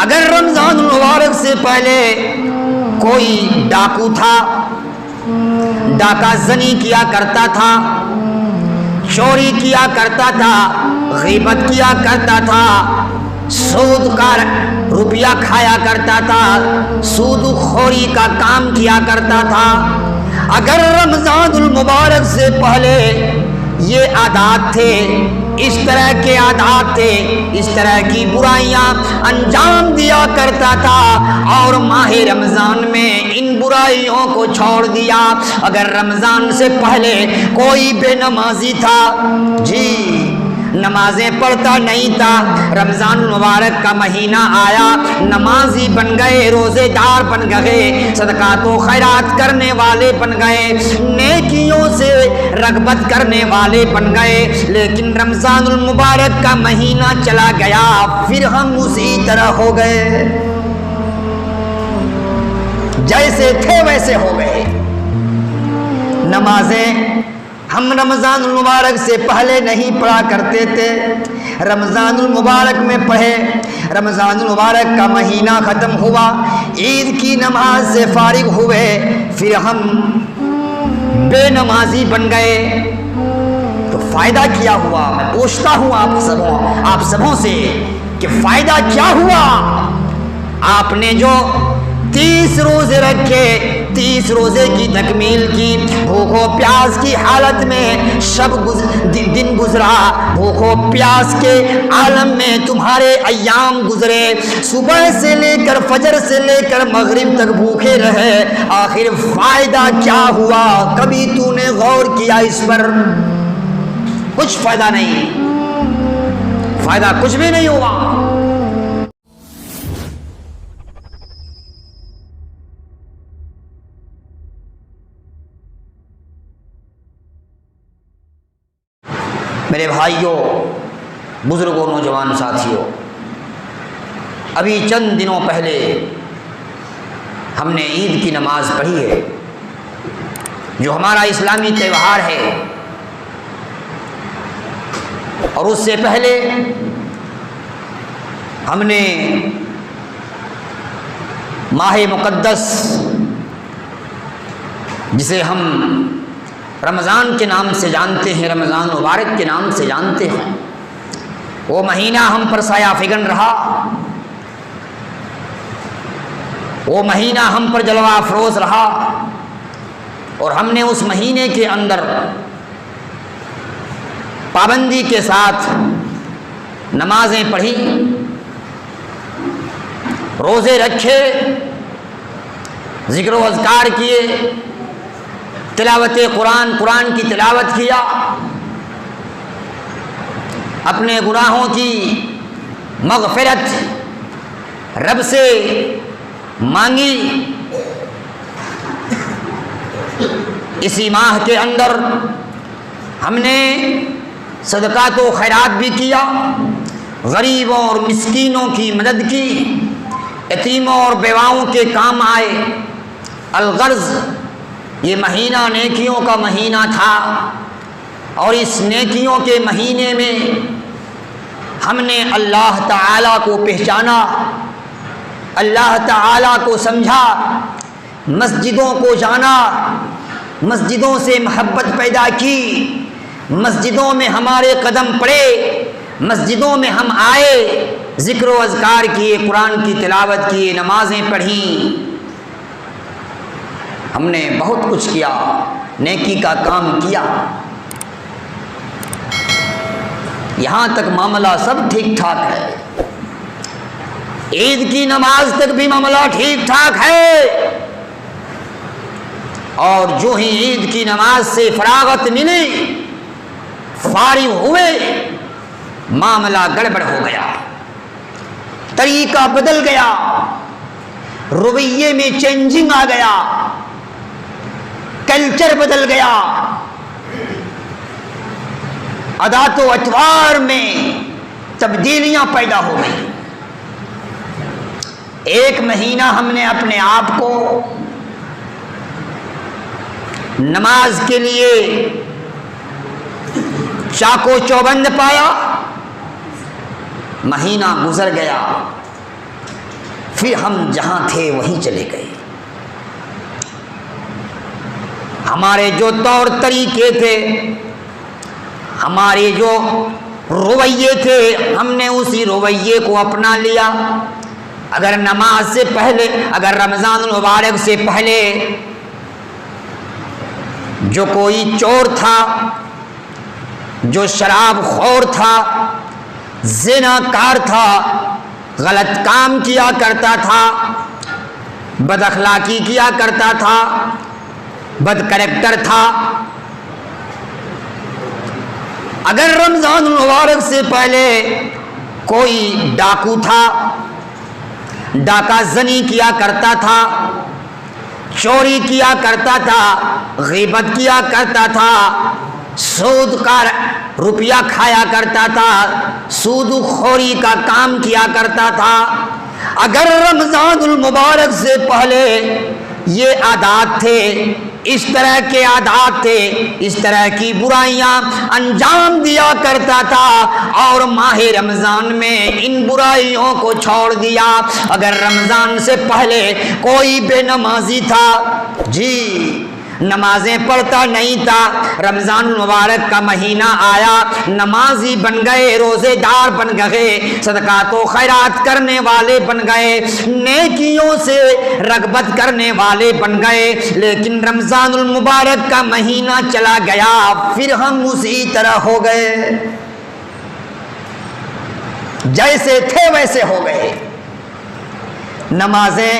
اگر رمضان المبارک سے پہلے کوئی ڈاکو تھا، ڈاکہ زنی کیا کرتا تھا، چوری کیا کرتا تھا، غیبت کیا کرتا تھا، سود کا روپیہ کھایا کرتا تھا، سود خوری کا کام کیا کرتا تھا، اگر رمضان المبارک سے پہلے یہ عادات تھے، اس طرح کے عادات تھے، اس طرح کی برائیاں انجام دیا کرتا تھا، اور ماہ رمضان میں ان برائیوں کو چھوڑ دیا، اگر رمضان سے پہلے کوئی بے نمازی تھا، جی نمازیں پڑھتا نہیں تھا، رمضان المبارک کا مہینہ آیا، نمازی بن گئے، روزے دار بن گئے، صدقات و خیرات کرنے والے بن گئے، نیکیوں سے رغبت کرنے والے بن گئے، لیکن رمضان المبارک کا مہینہ چلا گیا، پھر ہم اسی طرح ہو گئے، جیسے تھے ویسے ہو گئے۔ نمازیں ہم رمضان المبارک سے پہلے نہیں پڑھا کرتے تھے، رمضان المبارک میں پڑھے، رمضان المبارک کا مہینہ ختم ہوا، عید کی نماز سے فارغ ہوئے، پھر ہم بے نمازی بن گئے، تو فائدہ کیا ہوا؟ میں پوچھتا ہوں آپ سبوں سے کہ فائدہ کیا ہوا؟ آپ نے جو 30 روزے رکھے، 30 روزے کی تکمیل کی، بھوک و پیاس کی حالت میں دن گزرا، بھوک و پیاس کے عالم میں تمہارے ایام گزرے، صبح سے لے کر فجر سے لے کر مغرب تک بھوکے رہے، آخر فائدہ کیا ہوا؟ کبھی تو نے غور کیا اس پر؟ کچھ فائدہ نہیں، فائدہ کچھ بھی نہیں ہوا۔ میرے بھائیوں، بزرگوں، نوجوان ساتھیوں، ابھی چند دنوں پہلے ہم نے عید کی نماز پڑھی ہے، جو ہمارا اسلامی تہوار ہے، اور اس سے پہلے ہم نے ماہ مقدس، جسے ہم رمضان کے نام سے جانتے ہیں، رمضان مبارک کے نام سے جانتے ہیں، وہ مہینہ ہم پر سایہ فگن رہا، وہ مہینہ ہم پر جلوہ افروز رہا، اور ہم نے اس مہینے کے اندر پابندی کے ساتھ نمازیں پڑھی، روزے رکھے، ذکر و اذکار کیے، تلاوت قرآن کی تلاوت کیا، اپنے گناہوں کی مغفرت رب سے مانگی۔ اسی ماہ کے اندر ہم نے صدقات و خیرات بھی کیا، غریبوں اور مسکینوں کی مدد کی، یتیموں اور بیواؤں کے کام آئے۔ الغرض یہ مہینہ نیکیوں کا مہینہ تھا، اور اس نیکیوں کے مہینے میں ہم نے اللہ تعالیٰ کو پہچانا، اللہ تعالیٰ کو سمجھا، مسجدوں کو جانا، مسجدوں سے محبت پیدا کی، مسجدوں میں ہمارے قدم پڑے، مسجدوں میں ہم آئے، ذکر و اذکار کیے، قرآن کی تلاوت کیے، نمازیں پڑھیں، ہم نے بہت کچھ کیا، نیکی کا کام کیا۔ یہاں تک معاملہ سب ٹھیک ٹھاک ہے، عید کی نماز تک بھی معاملہ ٹھیک ٹھاک ہے، اور جو ہی عید کی نماز سے فراغت ملی، فارغ ہوئے، معاملہ گڑبڑ ہو گیا، طریقہ بدل گیا، رویے میں چینجنگ آ گیا، کلچر بدل گیا، عادات و اطوار میں تبدیلیاں پیدا ہو گئی۔ ایک مہینہ ہم نے اپنے آپ کو نماز کے لیے چاکو چوبند پایا، مہینہ گزر گیا، پھر ہم جہاں تھے وہیں چلے گئے. ہمارے جو طور طریقے تھے، ہمارے جو رویے تھے، ہم نے اسی رویے کو اپنا لیا. اگر نماز سے پہلے، اگر رمضان المبارک سے پہلے جو کوئی چور تھا، جو شراب خور تھا، زنا کار تھا، غلط کام کیا کرتا تھا، بد اخلاقی کیا کرتا تھا، بد کریکٹر تھا، اگر رمضان المبارک سے پہلے کوئی ڈاکو تھا، ڈاکہ زنی کیا کرتا تھا، چوری کیا کرتا تھا، غیبت کیا کرتا تھا، سود کا روپیہ کھایا کرتا تھا، سود خوری کا کام کیا کرتا تھا، اگر رمضان المبارک سے پہلے یہ عادات تھے، اس طرح کے عادات تھے، اس طرح کی برائیاں انجام دیا کرتا تھا، اور ماہ رمضان میں ان برائیوں کو چھوڑ دیا. اگر رمضان سے پہلے کوئی بے نمازی تھا، جی نمازیں پڑھتا نہیں تھا، رمضان المبارک کا مہینہ آیا، نمازی بن گئے، روزے دار بن گئے، صدقات و خیرات کرنے والے بن گئے، نیکیوں سے رغبت کرنے والے بن گئے، لیکن رمضان المبارک کا مہینہ چلا گیا، پھر ہم اسی طرح ہو گئے، جیسے تھے ویسے ہو گئے. نمازیں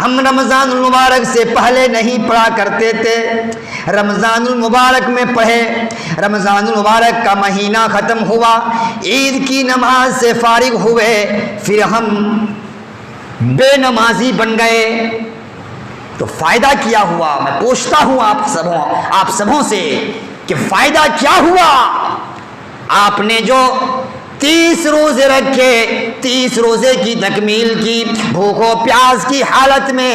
ہم رمضان المبارک سے پہلے نہیں پڑھا کرتے تھے، رمضان المبارک میں پڑھے، رمضان المبارک کا مہینہ ختم ہوا، عید کی نماز سے فارغ ہوئے، پھر ہم بے نمازی بن گئے. تو فائدہ کیا ہوا؟ میں پوچھتا ہوں آپ سبوں سے کہ فائدہ کیا ہوا؟ آپ نے جو 30 روزے رکھے، 30 روزے کی تکمیل کی، بھوک و پیاس کی حالت میں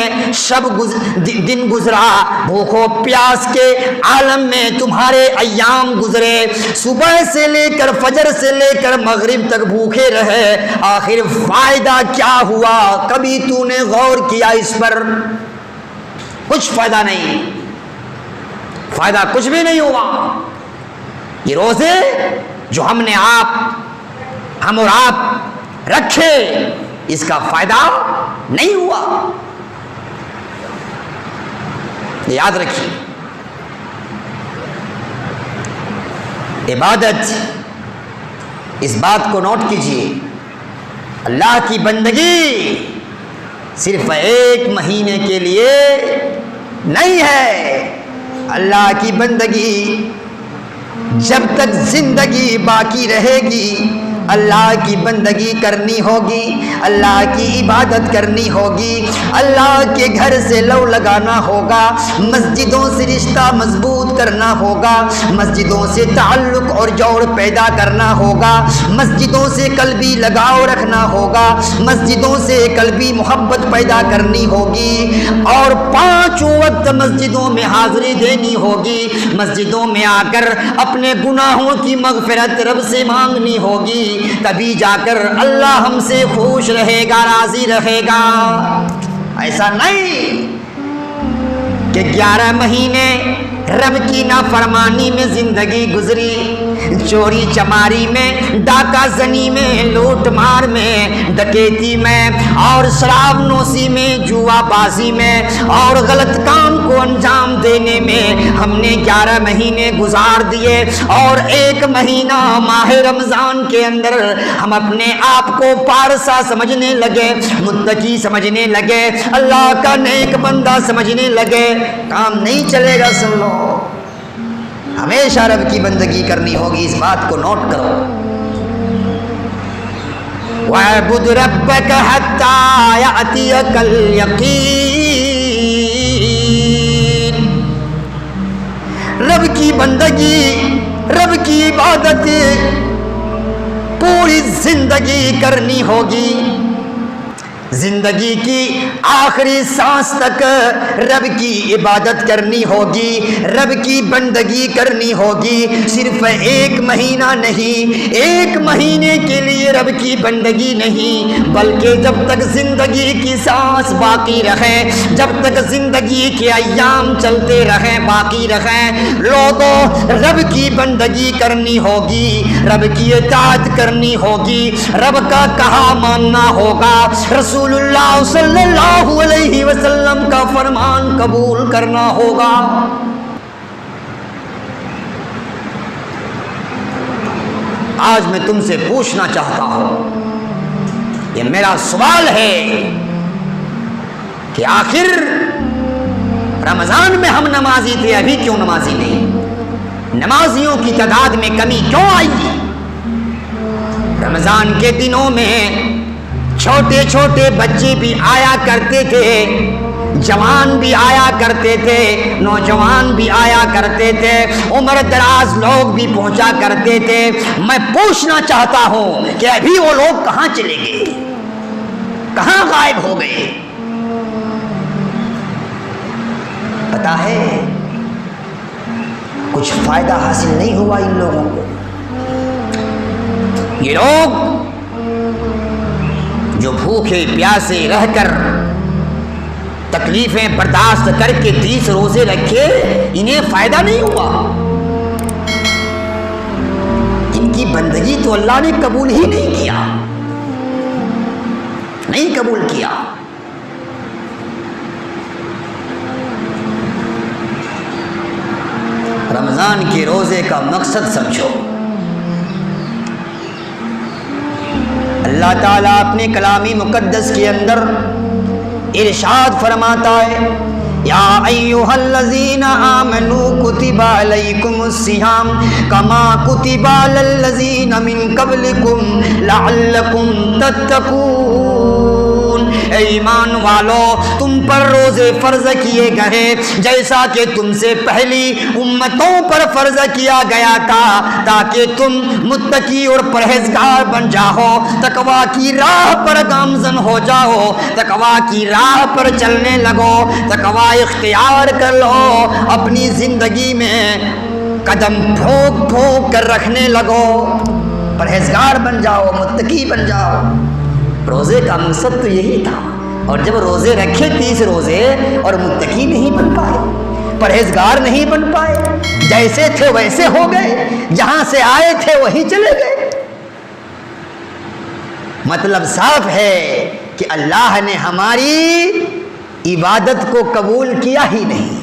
دن گزرا، بھوک و پیاس کے عالم میں تمہارے ایام گزرے، صبح سے لے کر فجر سے لے کر مغرب تک بھوکے رہے، آخر فائدہ کیا ہوا؟ کبھی تو نے غور کیا اس پر؟ کچھ فائدہ نہیں، فائدہ کچھ بھی نہیں ہوا. یہ روزے جو ہم اور آپ رکھے، اس کا فائدہ نہیں ہوا. یاد رکھیے، عبادت، اس بات کو نوٹ کیجیے، اللہ کی بندگی صرف ایک مہینے کے لیے نہیں ہے. اللہ کی بندگی جب تک زندگی باقی رہے گی، اللہ کی بندگی کرنی ہوگی، اللہ کی عبادت کرنی ہوگی، اللہ کے گھر سے لو لگانا ہوگا، مسجدوں سے رشتہ مضبوط کرنا ہوگا، مسجدوں سے تعلق اور جوڑ پیدا کرنا ہوگا، مسجدوں سے قلبی لگاؤ رکھنا ہوگا، مسجدوں سے قلبی محبت پیدا کرنی ہوگی، اور 5 وقت مسجدوں میں حاضری دینی ہوگی، مسجدوں میں آ کر اپنے گناہوں کی مغفرت رب سے مانگنی ہوگی، تبھی جا کر اللہ ہم سے خوش رہے گا، راضی رہے گا. ایسا نہیں کہ 11 مہینے رب کی نافرمانی میں زندگی گزری، چوری چماری میں، ڈاکہ زنی میں، لوٹ مار میں، ڈکیتی میں، اور شراب نوشی میں، جوا بازی میں، اور غلط کام کو انجام دینے میں ہم نے 11 مہینے گزار دیے، اور 1 مہینہ ماہ رمضان کے اندر ہم اپنے آپ کو پارسا سمجھنے لگے، متقی سمجھنے لگے، اللہ کا نیک بندہ سمجھنے لگے. کام نہیں چلے گا. سن لو، ہمیشہ رب کی بندگی کرنی ہوگی، اس بات کو نوٹ کرو. وَاعْبُدْ رَبَّكَ حَتَّى يَأْتِيَكَ الْيَقِينُ. رب کی بندگی، رب کی عبادت پوری زندگی کرنی ہوگی. زندگی کی آخری سانس تک رب کی عبادت کرنی ہوگی، رب کی بندگی کرنی ہوگی۔ صرف 1 مہینہ نہیں، 1 مہینے کے لیے رب کی بندگی نہیں، بلکہ جب تک زندگی کی سانس باقی رہے، جب تک زندگی کے ایام چلتے رہیں، باقی رہیں، لوگوں رب کی بندگی کرنی ہوگی، رب کی اطاعت کرنی ہوگی، رب کا کہا ماننا ہوگا، رسول اللہ صلی اللہ علیہ وسلم کا فرمان قبول کرنا ہوگا۔ آج میں تم سے پوچھنا چاہتا ہوں، یہ میرا سوال ہے کہ آخر رمضان میں ہم نمازی تھے، ابھی کیوں نمازی نہیں؟ نمازیوں کی تعداد میں کمی کیوں آئی؟ رمضان کے دنوں میں چھوٹے چھوٹے بچے بھی آیا کرتے تھے، جوان بھی آیا کرتے تھے، نوجوان بھی آیا کرتے تھے، عمر دراز لوگ بھی پہنچا کرتے تھے۔ میں پوچھنا چاہتا ہوں کہ ابھی وہ لوگ کہاں چلے گئے، کہاں غائب ہو گئے؟ پتا ہے کچھ فائدہ حاصل نہیں ہوا ان لوگوں کو۔ یہ لوگ جو بھوکے پیاسے رہ کر تکلیفیں برداشت کر کے 30 روزے رکھے، انہیں فائدہ نہیں ہوا، ان کی بندگی تو اللہ نے قبول ہی نہیں کیا، نہیں قبول کیا۔ رمضان کے روزے کا مقصد سمجھو۔ اللہ تعالیٰ اپنے کلامی مقدس کے اندر ارشاد فرماتا ہے، یا ایھا الذین آمنوا کتب علیکم الصیام کما کتب علی الذین من قبلکم لعلکم تتقون۔ اے ایمان والو، تم پر روزے فرض کیے گئے جیسا کہ تم سے پہلی امتوں پر فرض کیا گیا تھا، تاکہ تم متقی اور پرہیزگار بن جاؤ، تقویٰ کی راہ پر گامزن ہو جاؤ، تقویٰ کی راہ پر چلنے لگو، تقویٰ اختیار کر لو، اپنی زندگی میں قدم ٹھوک ٹھوک کر رکھنے لگو، پرہیزگار بن جاؤ، متقی بن جاؤ۔ روزے کا مقصد تو یہی تھا، اور جب روزے رکھے 30 روزے اور متقی نہیں بن پائے، پرہیزگار نہیں بن پائے، جیسے تھے ویسے ہو گئے، جہاں سے آئے تھے وہیں چلے گئے۔ مطلب صاف ہے کہ اللہ نے ہماری عبادت کو قبول کیا ہی نہیں۔